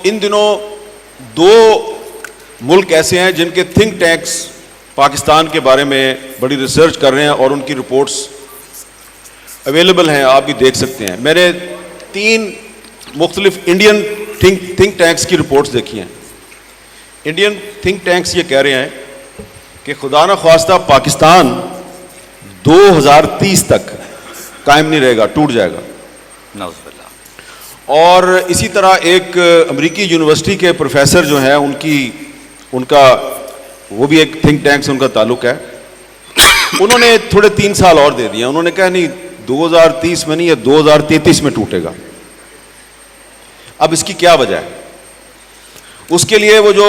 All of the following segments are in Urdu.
ان دنوں دو ملک ایسے ہیں جن کے تھنک ٹینکس پاکستان کے بارے میں بڑی ریسرچ کر رہے ہیں اور ان کی رپورٹس اویلیبل ہیں, آپ بھی دیکھ سکتے ہیں. میں نے 3 مختلف انڈین تھنک ٹینکس کی رپورٹس دیکھی ہیں. انڈین تھنک ٹینکس یہ کہہ رہے ہیں کہ خدا نہ خواستہ پاکستان 2030 تک قائم نہیں رہے گا, ٹوٹ جائے گا. نعوذ باللہ. اور اسی طرح ایک امریکی یونیورسٹی کے پروفیسر جو ہیں ان کا وہ بھی ایک تھنک ٹینک سے ان کا تعلق ہے, انہوں نے تھوڑے 3 سال اور دے دیا. انہوں نے کہا نہیں 2030 میں نہیں, یہ 2033 میں ٹوٹے گا. اب اس کی کیا وجہ ہے؟ اس کے لیے وہ جو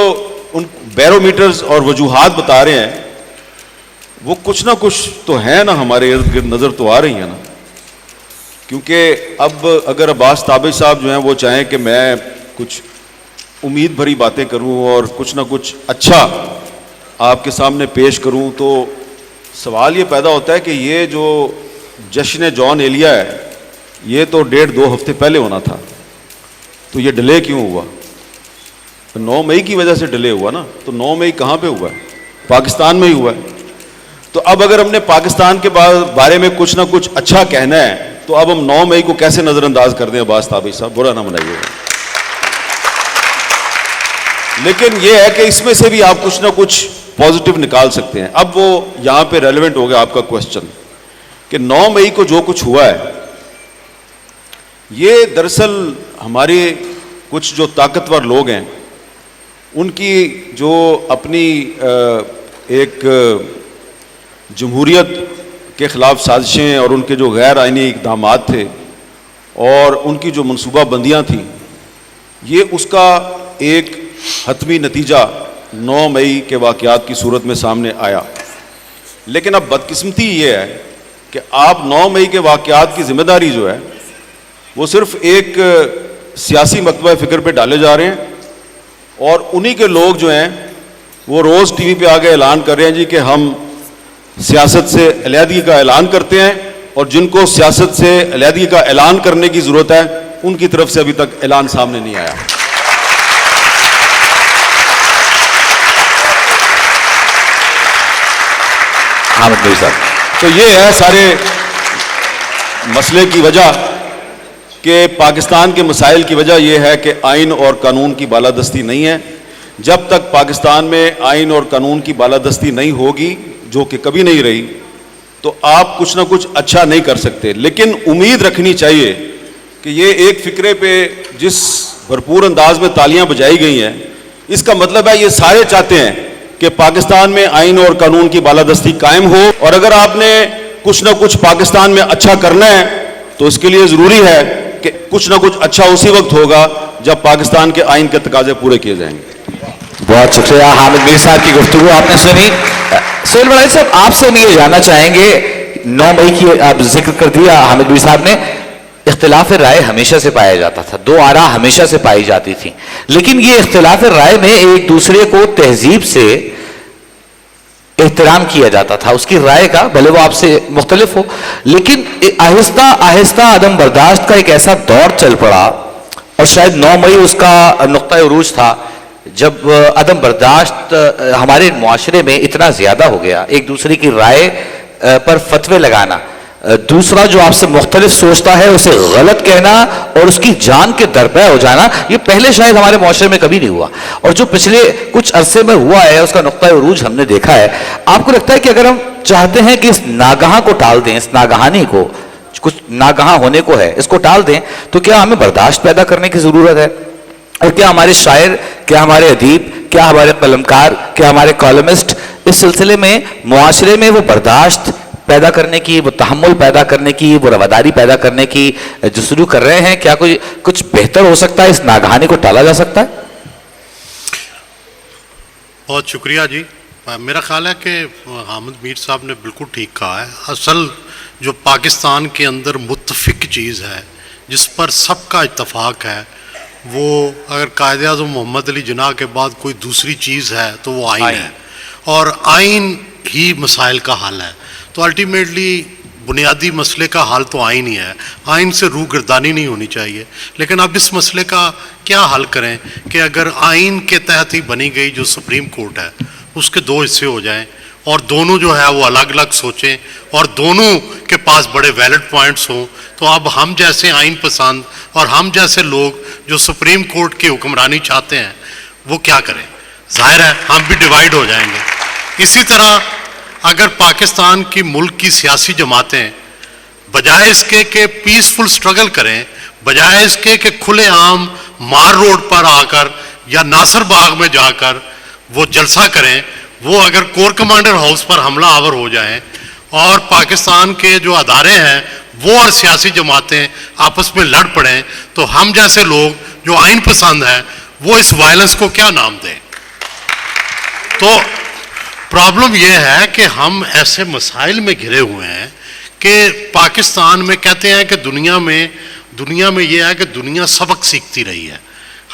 ان بیرومیٹرز اور وجوہات بتا رہے ہیں وہ کچھ نہ کچھ تو ہے نا, ہمارے ارد گرد نظر تو آ رہی ہیں نا. کیونکہ اب اگر عباس تابش صاحب جو ہیں وہ چاہیں کہ میں کچھ امید بھری باتیں کروں اور کچھ نہ کچھ اچھا آپ کے سامنے پیش کروں, تو سوال یہ پیدا ہوتا ہے کہ یہ جو جشن جان ایلیا ہے یہ تو 1.5-2 ہفتے پہلے ہونا تھا, تو یہ ڈیلے کیوں ہوا؟ 9 مئی کی وجہ سے ڈیلے ہوا نا. تو 9 مئی کہاں پہ ہوا ہے؟ پاکستان میں ہی ہوا ہے. تو اب اگر ہم نے پاکستان کے بارے میں کچھ نہ کچھ اچھا کہنا ہے تو اب ہم 9 مئی کو کیسے نظر انداز کر دیں؟ عباس تابش صاحب برا نہ منائیے گا. لیکن یہ ہے کہ اس میں سے بھی آپ کچھ نہ کچھ پازیٹیو نکال سکتے ہیں. اب وہ یہاں پہ ریلیونٹ ہو گیا آپ کا کوشچن کہ 9 مئی کو جو کچھ ہوا ہے یہ دراصل ہمارے کچھ جو طاقتور لوگ ہیں ان کی جو اپنی ایک جمہوریت کے خلاف سازشیں اور ان کے جو غیر آئینی اقدامات تھے اور ان کی جو منصوبہ بندیاں تھیں, یہ اس کا ایک حتمی نتیجہ 9 مئی کے واقعات کی صورت میں سامنے آیا. لیکن اب بدقسمتی یہ ہے کہ آپ 9 مئی کے واقعات کی ذمہ داری جو ہے وہ صرف ایک سیاسی مکتبہ فکر پہ ڈالے جا رہے ہیں, اور انہی کے لوگ جو ہیں وہ روز ٹی وی پہ آگے اعلان کر رہے ہیں جی کہ ہم سیاست سے علیحدگی کا اعلان کرتے ہیں, اور جن کو سیاست سے علیحدگی کا اعلان کرنے کی ضرورت ہے ان کی طرف سے ابھی تک اعلان سامنے نہیں آیا. حامد بھائی صاحب, تو یہ ہے سارے مسئلے کی وجہ کہ پاکستان کے مسائل کی وجہ یہ ہے کہ آئین اور قانون کی بالادستی نہیں ہے. جب تک پاکستان میں آئین اور قانون کی بالادستی نہیں ہوگی, جو کہ کبھی نہیں رہی, تو آپ کچھ نہ کچھ اچھا نہیں کر سکتے. لیکن امید رکھنی چاہیے کہ یہ ایک فکرے پہ جس بھرپور انداز میں تالیاں بجائی گئی ہیں, اس کا مطلب ہے یہ سارے چاہتے ہیں کہ پاکستان میں آئین اور قانون کی بالادستی قائم ہو. اور اگر آپ نے کچھ نہ کچھ پاکستان میں اچھا کرنا ہے تو اس کے لیے ضروری ہے کہ کچھ نہ کچھ اچھا اسی وقت ہوگا جب پاکستان کے آئین کے تقاضے پورے کیے جائیں گے. بہت شکریہ حامد میر صاحب کی گفتگو آپ نے سنی. سہیل بڑائی صاحب, آپ سے یہ جاننا چاہیں گے, 9 مئی کی آپ ذکر کر دیا حامد میر صاحب نے, اختلاف رائے ہمیشہ سے پایا جاتا تھا, 2 آراء ہمیشہ سے پائی جاتی تھی, لیکن یہ اختلاف رائے میں ایک دوسرے کو تہذیب سے احترام کیا جاتا تھا, اس کی رائے کا, بھلے وہ آپ سے مختلف ہو, لیکن آہستہ آہستہ عدم برداشت کا ایک ایسا دور چل پڑا, اور شاید 9 مئی اس کا نقطہ عروج تھا جب عدم برداشت ہمارے معاشرے میں اتنا زیادہ ہو گیا, ایک دوسرے کی رائے پر فتوے لگانا, دوسرا جو آپ سے مختلف سوچتا ہے اسے غلط کہنا اور اس کی جان کے درپے ہو جانا, یہ پہلے شاید ہمارے معاشرے میں کبھی نہیں ہوا, اور جو پچھلے کچھ عرصے میں ہوا ہے اس کا نقطہ عروج ہم نے دیکھا ہے. آپ کو لگتا ہے کہ اگر ہم چاہتے ہیں کہ اس ناگہاں کو ٹال دیں, اس ناگہانی کو, کچھ ناگہاں ہونے کو ہے اس کو ٹال دیں, تو کیا ہمیں برداشت پیدا کرنے کی ضرورت ہے؟ اور کیا ہمارے شاعر, کیا ہمارے ادیب, کیا ہمارے قلمکار, کیا ہمارے کالمسٹ اس سلسلے میں معاشرے میں وہ برداشت پیدا کرنے کی, وہ تحمل پیدا کرنے کی, وہ رواداری پیدا کرنے کی جستجو کر رہے ہیں؟ کیا کوئی کچھ بہتر ہو سکتا ہے, اس ناگہانی کو ٹالا جا سکتا ہے؟ بہت شکریہ جی. میرا خیال ہے کہ حامد میر صاحب نے بالکل ٹھیک کہا ہے. اصل جو پاکستان کے اندر متفق چیز ہے, جس پر سب کا اتفاق ہے, وہ اگر قائد اعظم محمد علی جناح کے بعد کوئی دوسری چیز ہے تو وہ آئین ہے, اور آئین ہی مسائل کا حل ہے. تو الٹیمیٹلی بنیادی مسئلے کا حل تو آئین ہی ہے، آئین سے روگردانی نہیں ہونی چاہیے. لیکن اب اس مسئلے کا کیا حل کریں کہ اگر آئین کے تحت ہی بنی گئی جو سپریم کورٹ ہے اس کے دو حصے ہو جائیں اور دونوں جو ہے وہ الگ الگ سوچیں اور دونوں کے پاس بڑے ویلڈ پوائنٹس ہوں، تو اب ہم جیسے آئین پسند اور ہم جیسے لوگ جو سپریم کورٹ کی حکمرانی چاہتے ہیں وہ کیا کریں؟ ظاہر ہے ہم بھی ڈیوائیڈ ہو جائیں گے. اسی طرح اگر پاکستان کی ملک کی سیاسی جماعتیں بجائے اس کے کہ پیسفل سٹرگل کریں، بجائے اس کے کہ کھلے عام مار روڈ پر آ کر یا ناصر باغ میں جا کر وہ جلسہ کریں، وہ اگر کور کمانڈر ہاؤس پر حملہ آور ہو جائیں اور پاکستان کے جو ادارے ہیں وہ اور سیاسی جماعتیں آپس میں لڑ پڑیں، تو ہم جیسے لوگ جو آئین پسند ہیں وہ اس وائلنس کو کیا نام دیں؟ تو پرابلم یہ ہے کہ ہم ایسے مسائل میں گھرے ہوئے ہیں کہ پاکستان میں کہتے ہیں کہ دنیا میں یہ ہے کہ دنیا سبق سیکھتی رہی ہے،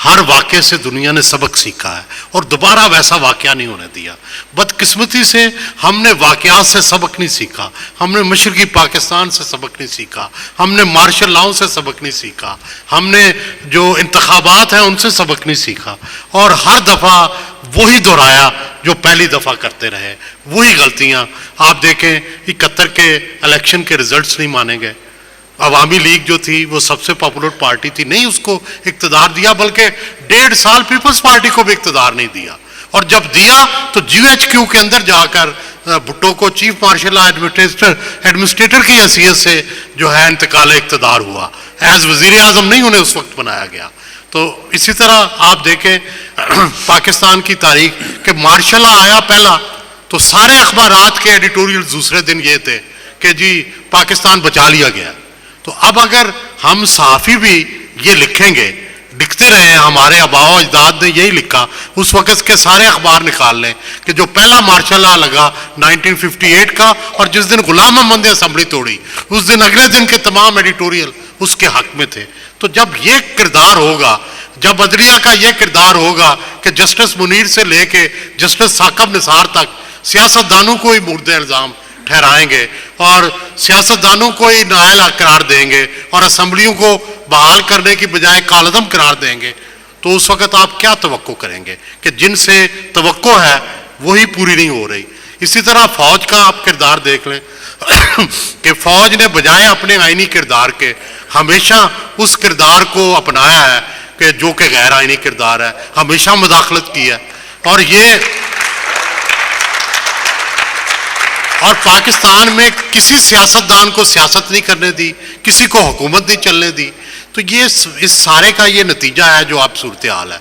ہر واقعے سے دنیا نے سبق سیکھا ہے اور دوبارہ ویسا واقعہ نہیں ہونے دیا. بدقسمتی سے ہم نے واقعات سے سبق نہیں سیکھا، ہم نے مشرقی پاکستان سے سبق نہیں سیکھا، ہم نے مارشل لاؤ سے سبق نہیں سیکھا، ہم نے جو انتخابات ہیں ان سے سبق نہیں سیکھا، اور ہر دفعہ وہی دہرایا جو پہلی دفعہ کرتے رہے، وہی غلطیاں. آپ دیکھیں 71 کے الیکشن کے ریزلٹس نہیں مانے گئے. عوامی لیگ جو تھی وہ سب سے پاپولر پارٹی تھی، نہیں اس کو اقتدار دیا، بلکہ 1.5 سال پیپلز پارٹی کو بھی اقتدار نہیں دیا. اور جب دیا تو GHQ کے اندر جا کر بھٹو کو چیف مارشل ایڈمنسٹریٹر کی حیثیت سے جو ہے انتقال اقتدار ہوا، ایز وزیر اعظم نہیں انہیں اس وقت بنایا گیا. تو اسی طرح آپ دیکھیں پاکستان کی تاریخ کہ مارشل لا آیا پہلا تو سارے اخبارات کے ایڈیٹوریل دوسرے دن یہ تھے کہ جی پاکستان بچا لیا گیا. تو اب اگر ہم صحافی بھی یہ لکھیں گے، لکھتے رہے ہیں، ہمارے آباء و اجداد نے یہی لکھا، اس وقت کے سارے اخبار نکال لیں کہ جو پہلا مارشل لا لگا 1958 کا اور جس دن غلام محمد نے اسمبلی توڑی اس دن اگلے دن کے تمام ایڈیٹوریل اس کے حق میں تھے. تو جب یہ کردار ہوگا، جب عدلیہ کا یہ کردار ہوگا کہ جسٹس منیر سے لے کے جسٹس ثاقب نثار تک سیاستدانوں کو ہی مورد الزام ٹھہرائیں گے اور سیاستدانوں کو ہی نااہل قرار دیں گے اور اسمبلیوں کو بحال کرنے کی بجائے کالعدم قرار دیں گے، تو اس وقت آپ کیا توقع کریں گے کہ جن سے توقع ہے وہی پوری نہیں ہو رہی. اسی طرح فوج کا آپ کردار دیکھ لیں کہ فوج نے بجائے اپنے آئینی کردار کے ہمیشہ اس کردار کو اپنایا ہے کہ جو کہ غیر آئینی کردار ہے، ہمیشہ مداخلت کی ہے. اور پاکستان میں کسی سیاستدان کو سیاست نہیں کرنے دی، کسی کو حکومت نہیں چلنے دی. تو یہ اس سارے کا یہ نتیجہ ہے جو اب صورتحال ہے.